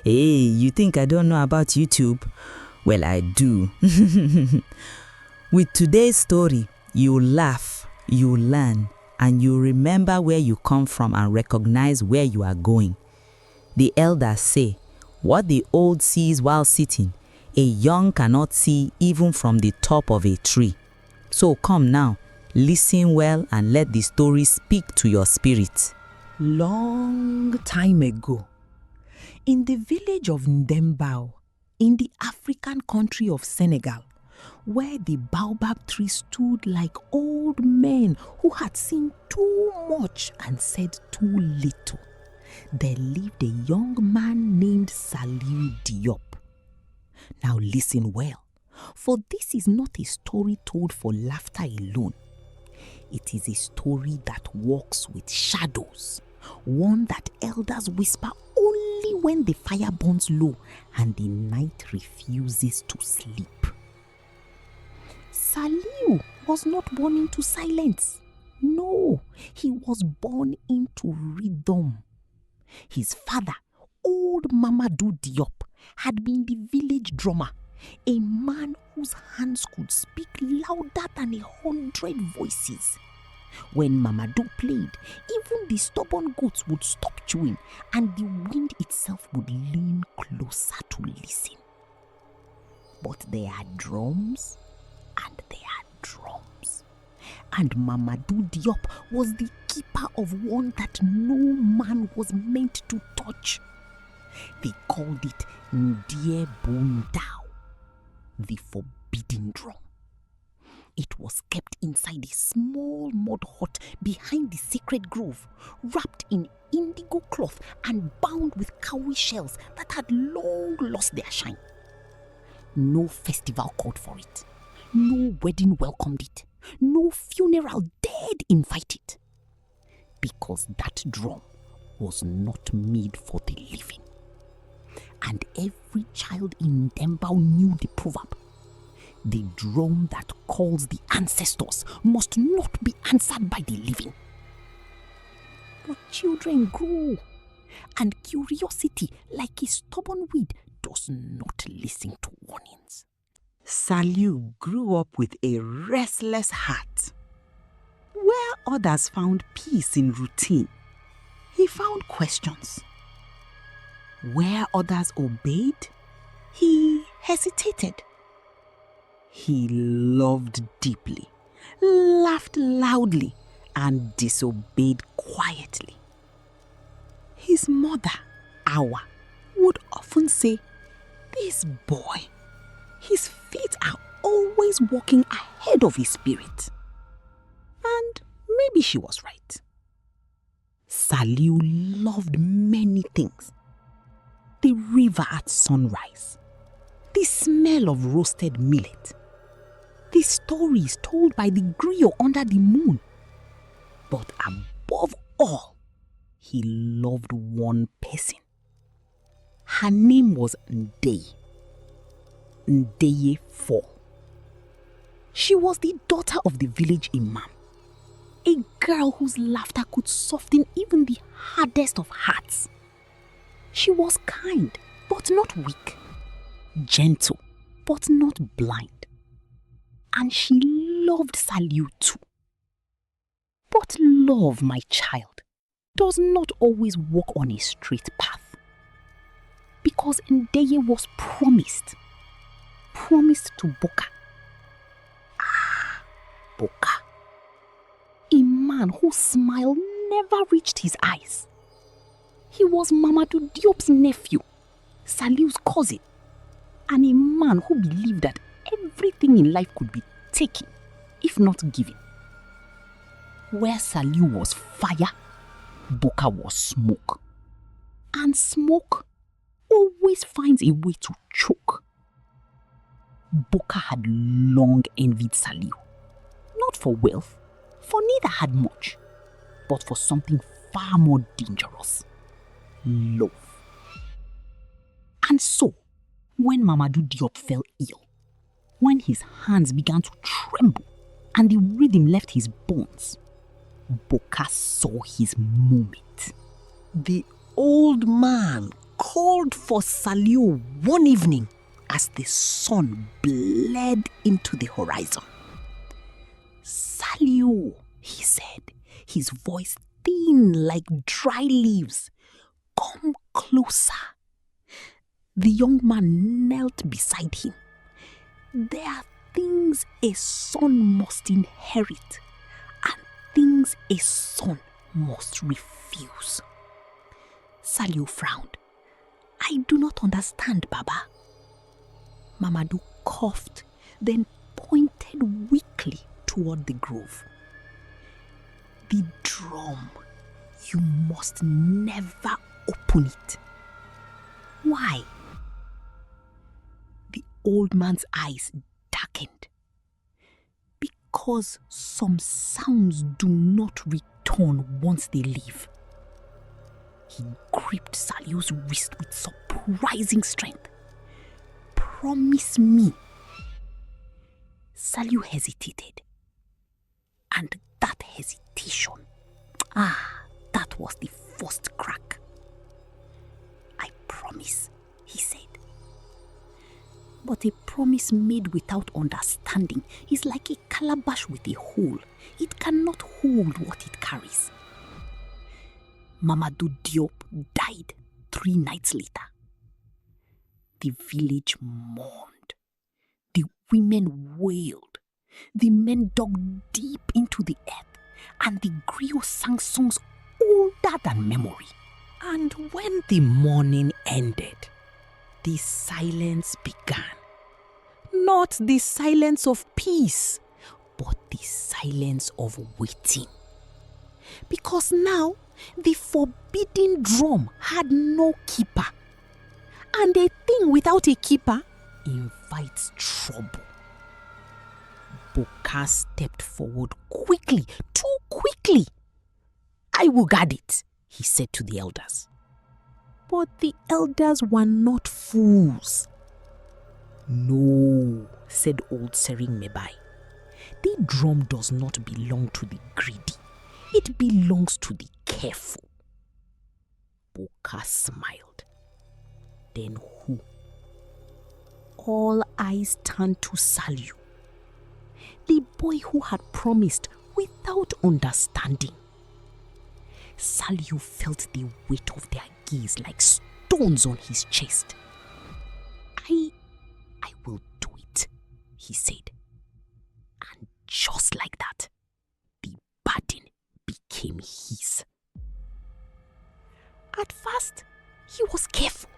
Hey, you think I don't know about YouTube? Well, I do. With today's story, you laugh, you learn, and you remember where you come from and recognize where you are going. The elders say, what the old sees while sitting, a young cannot see even from the top of a tree. So come now, listen well and let the story speak to your spirit. Long time ago, in the village of Ndembao, in the African country of Senegal, where the baobab tree stood like old men who had seen too much and said too little, there lived a young man named Saliou Diop. Now listen well, for this is not a story told for laughter alone. It is a story that walks with shadows, one that elders whisper only when the fire burns low and the night refuses to sleep. Saliou was not born into silence. No, he was born into rhythm. His father, old Mamadou Diop, had been the village drummer, a man whose hands could speak louder than 100 voices. When Mamadou played, even the stubborn goats would stop chewing and the wind itself would lean closer to listen. But there are drums and there are drums. And Mamadou Diop was the keeper of one that no man was meant to touch. They called it Ndie Bundao, the forbidden drum. It was kept inside a small mud hut behind the sacred grove, wrapped in indigo cloth and bound with cowrie shells that had long lost their shine. No festival called for it. No wedding welcomed it. No funeral dared invite it. Because that drum was not made for the living. And every child in Ndembao knew the proverb. The drum that calls the ancestors must not be answered by the living. But children grow, and curiosity, like a stubborn weed, does not listen to warnings. Saliou grew up with a restless heart. Where others found peace in routine, he found questions. Where others obeyed, he hesitated. He loved deeply, laughed loudly, and disobeyed quietly. His mother, Awa, would often say, "This boy, his feet are always walking ahead of his spirit." And maybe she was right. Saliou loved many things. The river at sunrise, the smell of roasted millet, the stories told by the griot under the moon. But above all, he loved one person. Her name was Ndeye. Ndeye Fall. She was the daughter of the village imam, a girl whose laughter could soften even the hardest of hearts. She was kind, but not weak, gentle, but not blind. And she loved Saliou too. But love, my child, does not always walk on a straight path. Because Ndeye was promised to Boka. Boka. A man whose smile never reached his eyes. He was Mamadou Diop's nephew, Saliou's cousin, and a man who believed that everything in life could be taken, if not given. Where Saliou was fire, Boka was smoke. And smoke always finds a way to choke. Boka had long envied Saliou, not for wealth, for neither had much, but for something far more dangerous: love. And so, when Mamadou Diop fell ill, when his hands began to tremble and the rhythm left his bones, Boka saw his moment. The old man called for Saliou one evening as the sun bled into the horizon. "Saliou," he said, his voice thin like dry leaves, "come closer." The young man knelt beside him. "There are things a son must inherit and things a son must refuse." Saliou frowned. "I do not understand, Baba." Mamadou coughed, then pointed weakly toward the grove. "The drum. You must never open it." "Why?" The old man's eyes darkened. "Because some sounds do not return once they leave." He gripped Saliou's wrist with surprising strength. "Promise me." Saliou hesitated. And that hesitation, that was the first crack. "I promise," he said. But a promise made without understanding is like a calabash with a hole. It cannot hold what it carries. Mamadou Diop died 3 nights later. The village mourned. The women wailed. The men dug deep into the earth, and the griot sang songs older than memory. And when the mourning ended, the silence began. Not the silence of peace, but the silence of waiting. Because now the forbidden drum had no keeper. And a thing without a keeper invites trouble. Boka stepped forward quickly, too quickly. "I will guard it," he said to the elders. But the elders were not fools. "No," said old Sering Mebai. "The drum does not belong to the greedy. It belongs to the careful." Boka smiled. "Then who?" All eyes turned to Saliou, the boy who had promised without understanding. Saliou felt the weight of their gaze like stones on his chest. I will do it," he said. And just like that, the burden became his. At first, he was careful.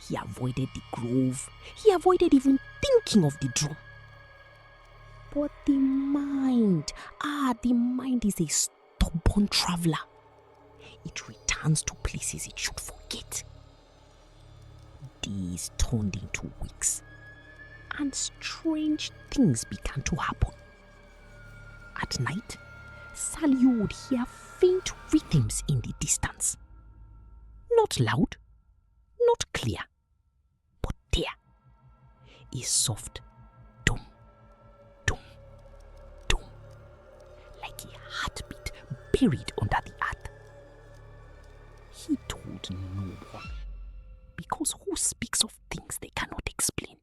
He avoided the grove. He avoided even thinking of the drum. But the mind is a stubborn traveler. It returns to places it should forget. Days turned into weeks, and strange things began to happen. At night, Saliou would hear faint rhythms in the distance. Not loud, not clear, but there. A soft dum, dum, dum, like a heartbeat buried under the earth. He told no one, because who speaks of things they cannot explain?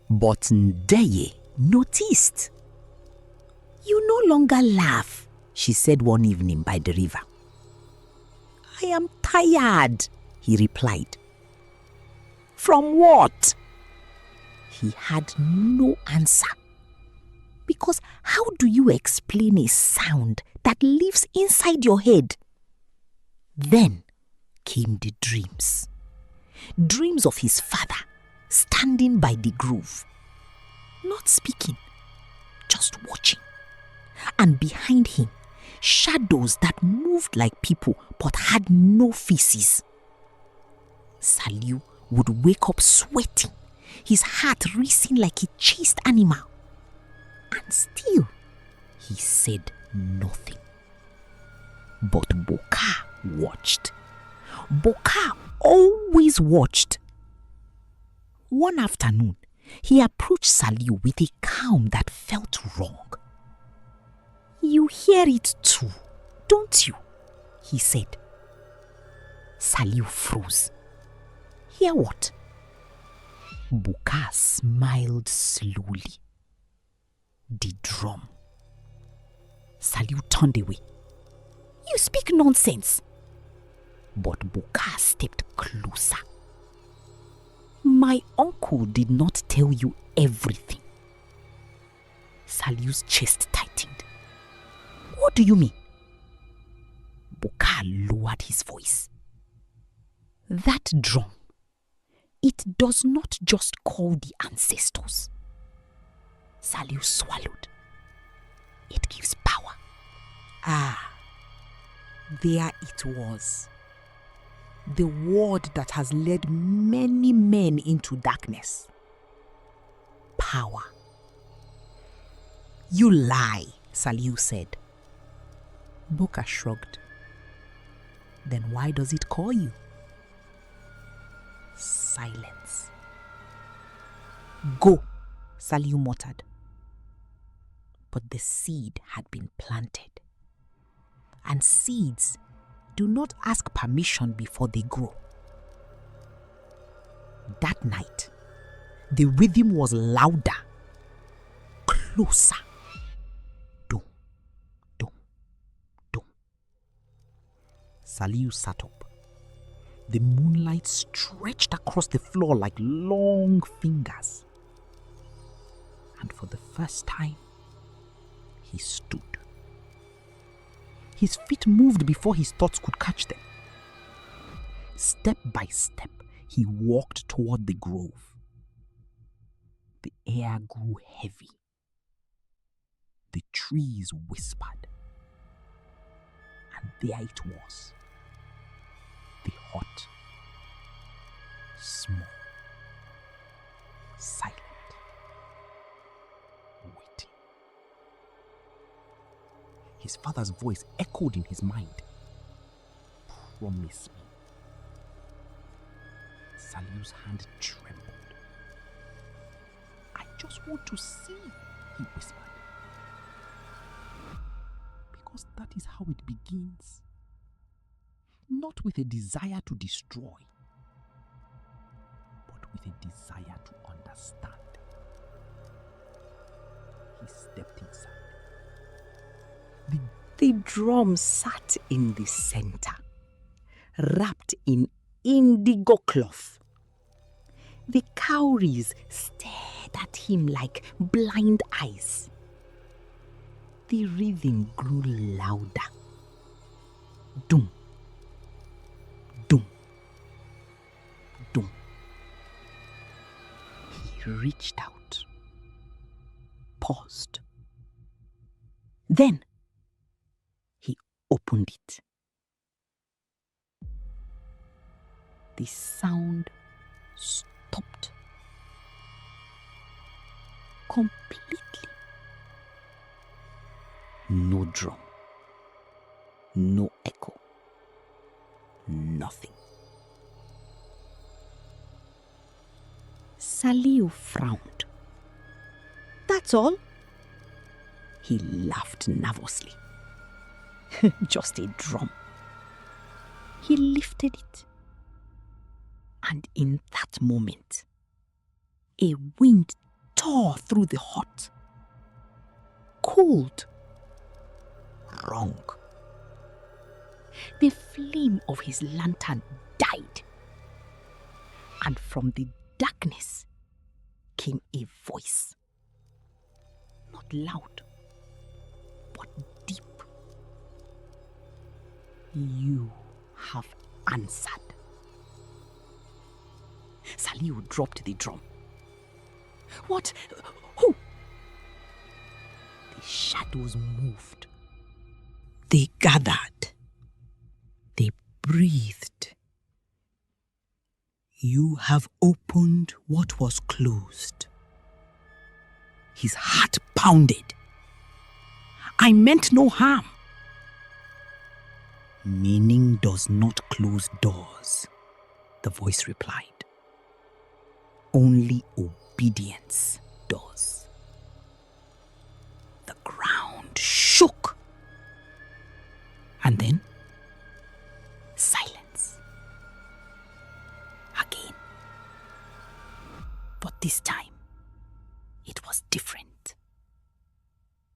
But Ndeye noticed. "You no longer laugh," she said one evening by the river. "I am tired," he replied. "From what?" He had no answer. Because how do you explain a sound that lives inside your head? Then came the dreams. Dreams of his father standing by the grove, not speaking, just watching. And behind him, shadows that moved like people but had no faces. Saliou would wake up sweating, his heart racing like a chased animal. And still, he said nothing. But Boka watched. Boka always watched. One afternoon, he approached Saliou with a calm that felt wrong. "You hear it too, don't you?" he said. Saliou froze. Hear what? Buka smiled slowly. The drum. Saliou turned away. You speak nonsense. But Buka stepped closer. My uncle did not tell you everything. Saliou's chest tightened. What do you mean? Buka lowered his voice. That drum, it does not just call the ancestors. Saliou swallowed. It gives power. Ah, there it was. The word that has led many men into darkness. Power. You lie, Saliou said. Buka shrugged. Then why does it call you? Silence. Go, Saliou muttered. But the seed had been planted. And seeds do not ask permission before they grow. That night, the rhythm was louder, closer. Dum, dum, dum. Saliou sat up. The moonlight stretched across the floor like long fingers. And for the first time, he stood. His feet moved before his thoughts could catch them. Step by step, he walked toward the grove. The air grew heavy. The trees whispered. And there it was. The hut. Small. Silent. Waiting. His father's voice echoed in his mind. Promise me. Saliou's hand trembled. I just want to see, he whispered. Because that is how it begins. Not with a desire to destroy, but with a desire to understand. He stepped inside. The drum sat in the center, wrapped in indigo cloth. The cowries stared at him like blind eyes. The rhythm grew louder. Dum, dum, dum. He reached out, paused. Then he opened it. The sound stopped completely. No drum, no echo, nothing. Saliou frowned. That's all? He laughed nervously. Just a drum. He lifted it. And in that moment, a wind tore through the hut. Cold. Wrong. The flame of his lantern died. And from the darkness came a voice. Not loud, but deep. You have answered. Saliou dropped the drum. What? Who? The shadows moved. They gathered. They breathed. You have opened what was closed. His heart pounded. I meant no harm. Meaning does not close doors, the voice replied. Only obedience does. The ground shook. And then this time, it was different.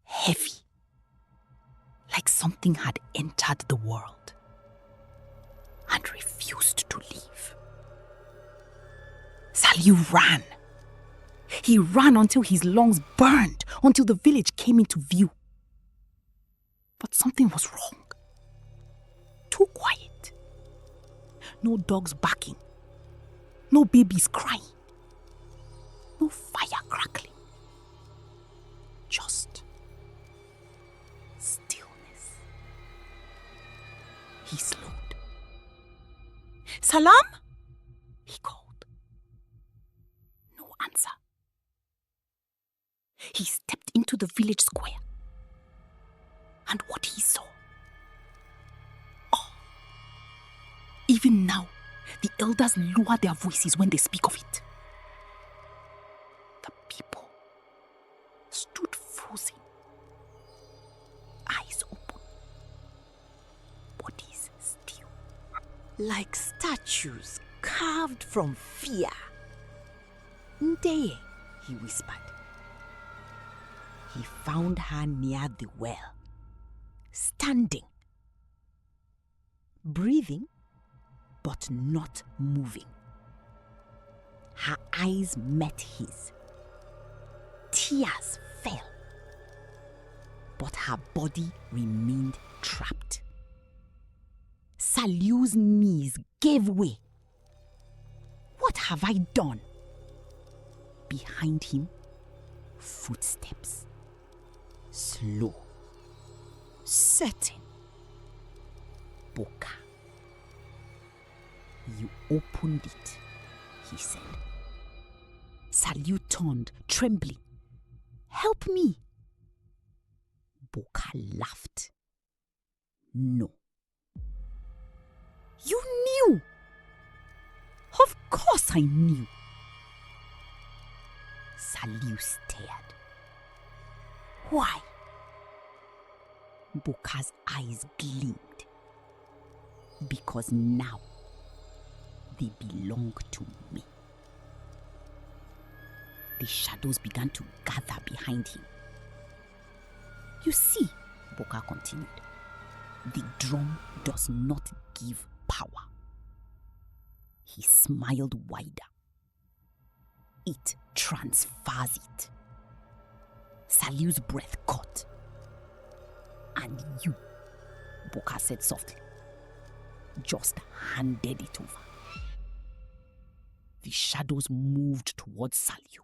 Heavy. Like something had entered the world and refused to leave. Saliou ran. He ran until his lungs burned, until the village came into view. But something was wrong. Too quiet. No dogs barking. No babies crying. No fire crackling. Just stillness. He slowed. "Salam?" he called. No answer. He stepped into the village square. And what he saw? Oh, even now, the elders lower their voices when they speak of it. The people stood frozen, eyes open, bodies still. Like statues carved from fear. "Ndeye," he whispered. He found her near the well, standing, breathing, but not moving. Her eyes met his. Tears fell, but her body remained trapped. Saliou's knees gave way. What have I done? Behind him, footsteps. Slow. Certain. Boka. "You opened it," he said. Saliou turned, trembling. "Help me." Boka laughed. "No." "You knew." "Of course I knew." Saliou stared. "Why?" Boka's eyes gleamed. "Because now they belong to me." The shadows began to gather behind him. "You see," Boka continued, "the drum does not give power." He smiled wider. "It transfers it." Saliou's breath caught. "And you," Boka said softly, "just handed it over." The shadows moved towards Saliou.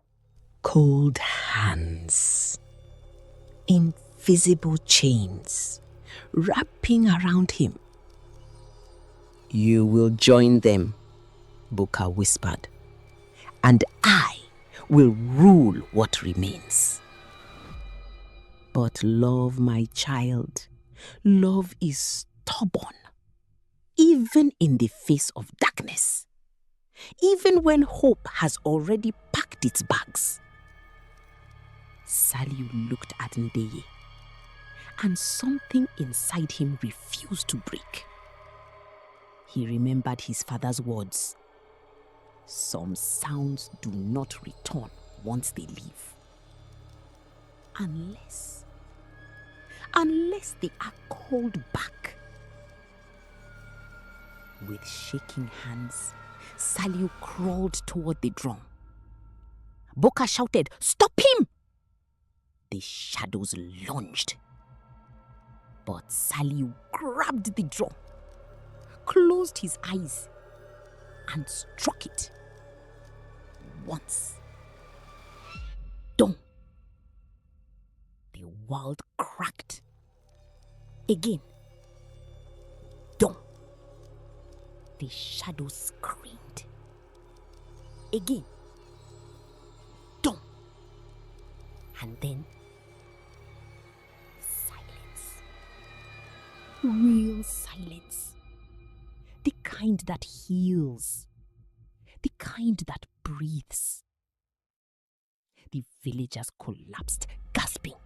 Cold hands. Invisible chains wrapping around him. "You will join them," Boka whispered, "and I will rule what remains." "But love, my child, love is stubborn, even in the face of darkness, even when hope has already packed its bags." Saliou looked at Ndeye, and something inside him refused to break. He remembered his father's words. Some sounds do not return once they leave. Unless they are called back. With shaking hands, Saliou crawled toward the drum. Boka shouted, "Stop him!" The shadows lunged. But Saliou grabbed the drum, closed his eyes, and struck it. Once. Dong. The world cracked. Again. Dong. The shadows screamed. Again. Dong. And then silence. Real silence. The kind that heals. The kind that breathes. The villagers collapsed, gasping.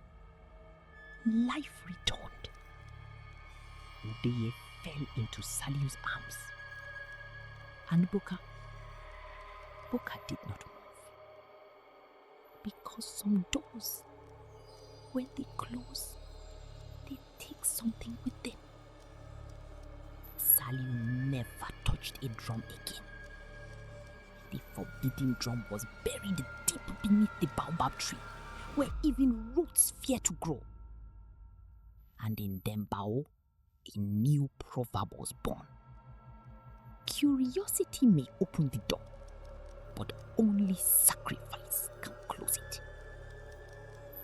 Life returned. Ndeye fell into Saliou's arms. And Boka did not move. because some doors, when they close, they take something with them. Saliou never touched a drum again. The forbidden drum was buried deep beneath the baobab tree, where even roots fear to grow. And in Dembao, a new proverb was born. Curiosity may open the door, but only sacrifice can close it.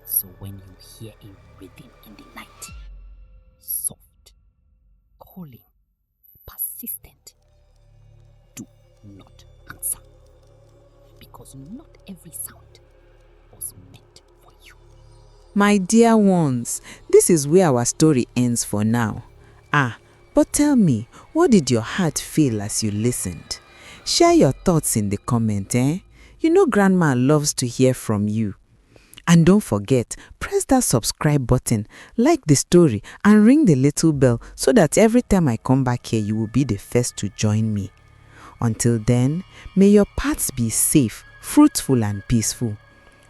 So when you hear a rhythm in the night, soft, calling, persistent, do not answer, because not every sound was meant for you. My dear ones, this is where our story ends for now. But tell me, what did your heart feel as you listened? Share your thoughts in the comment, You know Grandma loves to hear from you. And don't forget, press that subscribe button, like the story, and ring the little bell so that every time I come back here, you will be the first to join me. Until then, may your paths be safe, fruitful, and peaceful.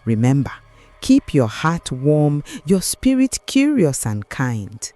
Remember, keep your heart warm, your spirit curious and kind.